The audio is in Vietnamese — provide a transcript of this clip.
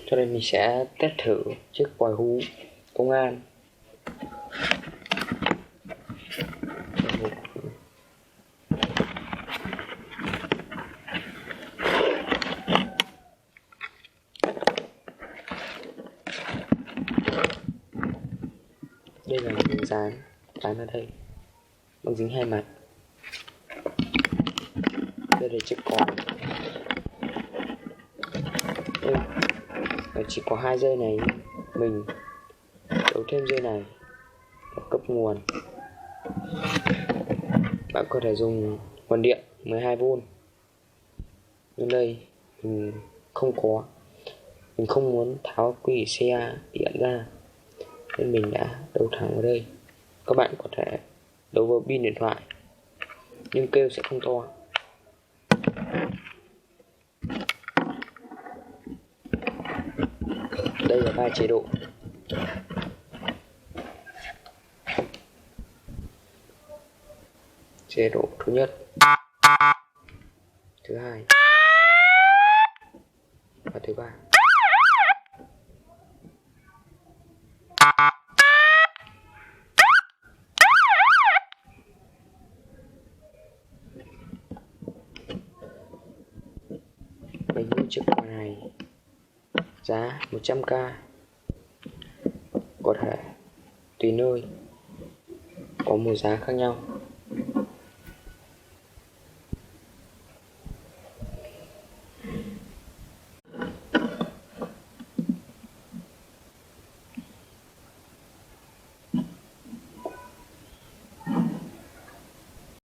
Cho nên mình sẽ test thử chiếc vòi hú công an. Đây là miếng dán ở đây, bằng dính hai mặt. Đây là chiếc cò. Chỉ có 2 dây này, mình đấu thêm dây này để cấp nguồn. Bạn có thể dùng nguồn điện 12V, nhưng đây mình không có, mình không muốn tháo quỷ xe điện ra nên mình đã đấu thẳng vào đây. Các bạn có thể đấu vào pin điện thoại nhưng kêu sẽ không to. Đây là 3 chế độ. Chế độ thứ nhất, thứ hai và thứ ba. Mình mua chiếc quà này giá 100k, có thể tùy nơi có một giá khác nhau.